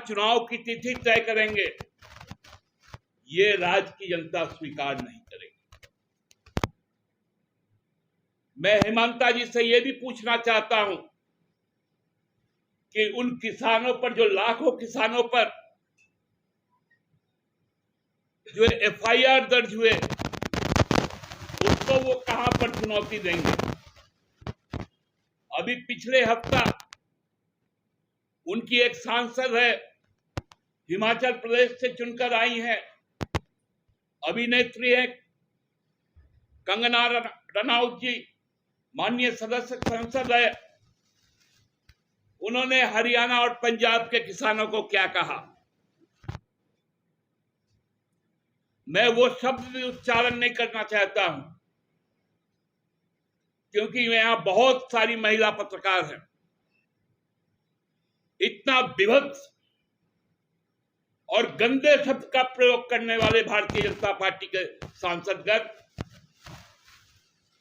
चुनाव की तिथि तय करेंगे, ये राज्य की जनता स्वीकार नहीं करेगी। मैं हेमंता जी से यह भी पूछना चाहता हूं कि उन किसानों पर, जो लाखों किसानों पर जो एफआईआर दर्ज हुए, उसको वो कहां पर चुनौती देंगे? अभी पिछले हफ्ता उनकी एक सांसद है, हिमाचल प्रदेश से चुनकर आई है, अभिनेत्री है कंगना रनौत जी, माननीय सदस्य संसद है। उन्होंने हरियाणा और पंजाब के किसानों को क्या कहा? मैं वो शब्द भी उच्चारण नहीं करना चाहता हूं, क्योंकि यहां बहुत सारी महिला पत्रकार हैं। इतना विभत्स और गंदे शब्द का प्रयोग करने वाले भारतीय जनता पार्टी के सांसदगण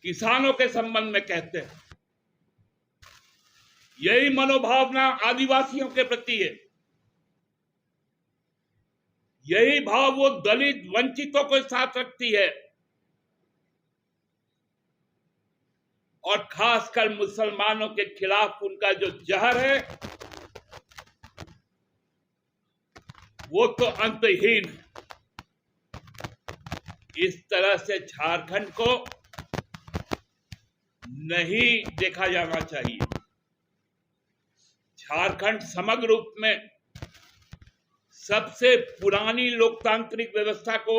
किसानों के संबंध में कहते हैं। यही मनोभावना आदिवासियों के प्रति है, यही भाव वो दलित वंचितों के साथ रखती है, और खासकर मुसलमानों के खिलाफ उनका जो जहर है वो तो अंतहीन है। इस तरह से झारखंड को नहीं देखा जाना चाहिए। झारखंड समग्र रूप में सबसे पुरानी लोकतांत्रिक व्यवस्था को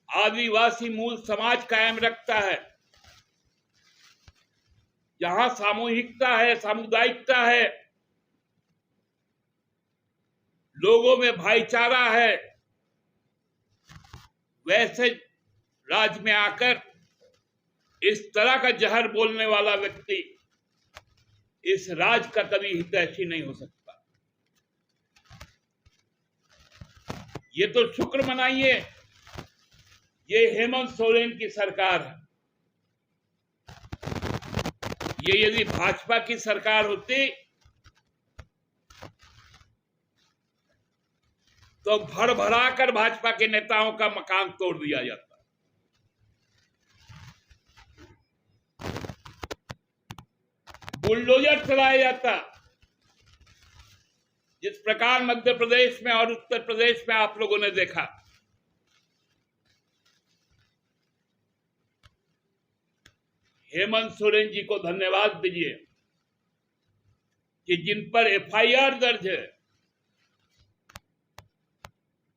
आदिवासी मूल समाज कायम रखता है, जहां सामूहिकता है, सामुदायिकता है, लोगों में भाईचारा है। वैसे राज्य में आकर इस तरह का जहर बोलने वाला व्यक्ति इस राज्य का कभी हितैषी नहीं हो सकता। ये तो शुक्र मनाइए, ये हेमंत सोरेन की सरकार है। ये यदि भाजपा की सरकार होती तो भर भराकर भाजपा के नेताओं का मकान तोड़ दिया जाता। बुलडोजर चलाया जाता। जिस प्रकार मध्य प्रदेश में और उत्तर प्रदेश में आप लोगों ने देखा, हेमंत सोरेन जी को धन्यवाद दीजिए कि जिन पर एफआईआर दर्ज है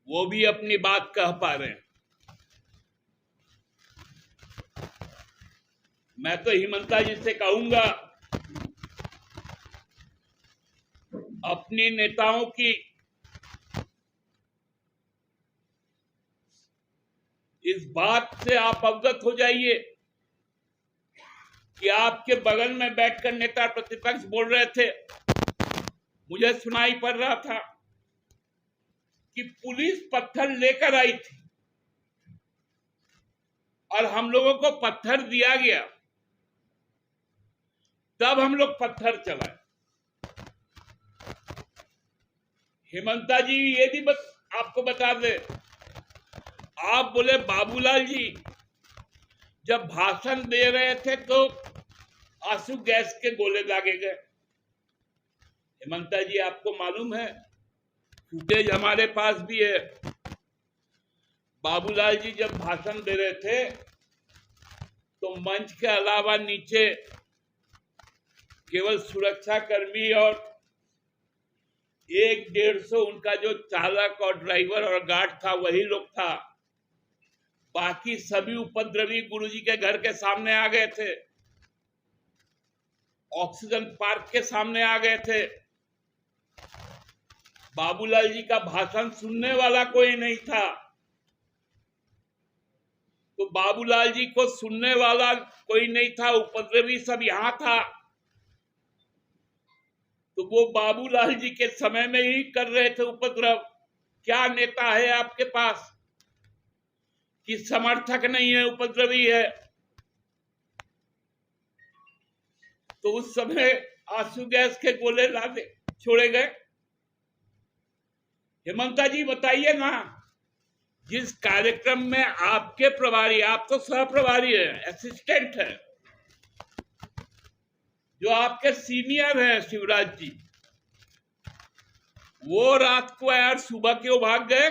वो भी अपनी बात कह पा रहे हैं। मैं तो हेमंता जी से कहूंगा, अपनी नेताओं की इस बात से आप अवगत हो जाइए कि आपके बगल में बैठकर नेता प्रतिपक्ष बोल रहे थे, मुझे सुनाई पड़ रहा था कि पुलिस पत्थर लेकर आई थी और हम लोगों को पत्थर दिया गया, तब हम लोग पत्थर चलाए। हेमंता जी ये भी आपको बता दे, आप बोले बाबूलाल जी जब भाषण दे रहे थे तो आंसू गैस के गोले दागे गए। हेमंता जी आपको मालूम है, फुटेज हमारे पास भी है। बाबूलाल जी जब भाषण दे रहे थे तो मंच के अलावा नीचे केवल सुरक्षा कर्मी और 100-150 उनका जो चालक और ड्राइवर और गार्ड था वही लोग था। बाकी सभी उपद्रवी गुरुजी के घर के सामने आ गए थे, ऑक्सीजन पार्क के सामने आ गए थे। बाबूलाल जी का भाषण सुनने वाला कोई नहीं था, तो बाबूलाल जी को सुनने वाला कोई नहीं था, उपद्रवी सब यहां था। तो वो बाबूलाल जी के समय में ही कर रहे थे उपद्रव। क्या नेता है आपके पास कि समर्थक नहीं है, उपद्रवी है? तो उस समय आंसू गैस के गोले ला दे। छोड़े गए। हेमंता जी बताइए ना, जिस कार्यक्रम में आपके प्रभारी, आप तो सह प्रभारी है, असिस्टेंट है, जो आपके सीनियर हैं शिवराज जी, वो रात को यार सुबह क्यों भाग गए?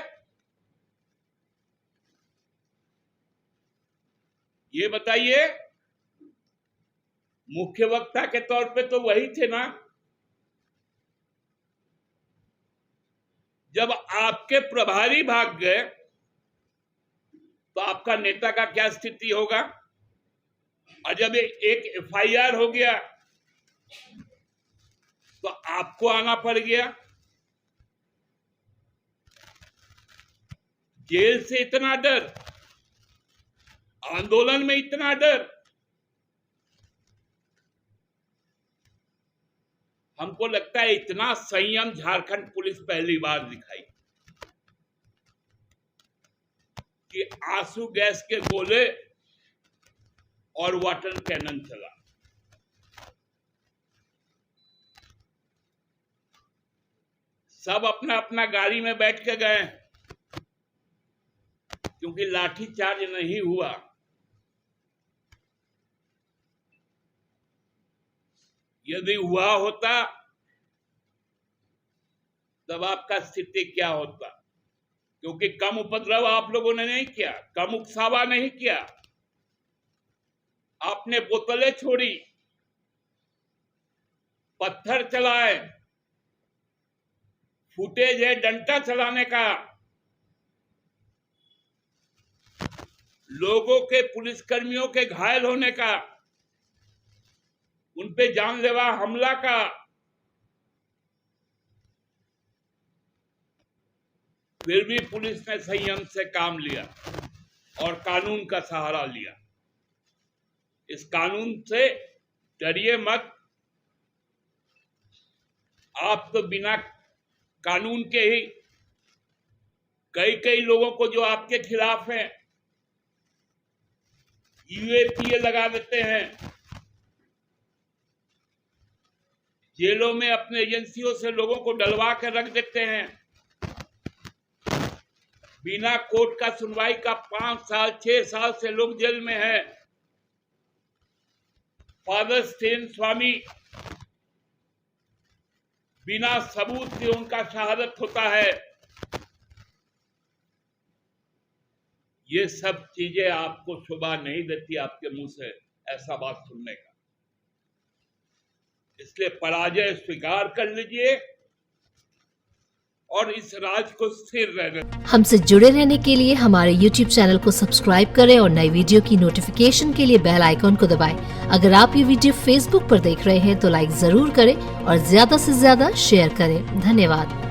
ये बताइए। मुख्य वक्ता के तौर पे तो वही थे ना। जब आपके प्रभारी भाग गए तो आपका नेता का क्या स्थिति होगा? और जब एक एफआईआर हो गया तो आपको आना पड़ गया। जेल से इतना डर, आंदोलन में इतना डर। हमको लगता है इतना संयम झारखंड पुलिस पहली बार दिखाई कि आंसू गैस के गोले और वाटर कैनन चला। सब अपना अपना गाड़ी में बैठ के गए, क्योंकि लाठी चार्ज नहीं हुआ। यदि हुआ होता तब आपका स्थिति क्या होता? क्योंकि कम उपद्रव आप लोगों ने नहीं किया, कम उकसावा नहीं किया। आपने बोतलें छोड़ी, पत्थर चलाए, फुटेज है डंडा चलाने का। लोगों के, पुलिसकर्मियों के घायल होने का, उन पे जानलेवा हमला का। फिर भी पुलिस ने संयम से काम लिया और कानून का सहारा लिया। इस कानून से डरिए मत। आप तो बिना कानून के ही कई लोगों को जो आपके खिलाफ हैं यूएपीए लगा देते हैं, जेलों में अपने एजेंसियों से लोगों को डलवा कर रख देते हैं। बिना कोर्ट का सुनवाई का 5 साल 6 साल से लोग जेल में हैं। फादर स्टेन स्वामी, बिना सबूत के उनका शहादत होता है। ये सब चीजें आपको शोभा नहीं देती आपके मुंह से ऐसा बात सुनने का। इसलिए पराजय स्वीकार कर लीजिए और इस राज को स्थिर रहने। हमसे जुड़े रहने के लिए हमारे YouTube चैनल को सब्सक्राइब करें और नई वीडियो की नोटिफिकेशन के लिए बेल आइकॉन को दबाएं। अगर आप ये वीडियो Facebook पर देख रहे हैं तो लाइक जरूर करें और ज्यादा से ज्यादा शेयर करें। धन्यवाद।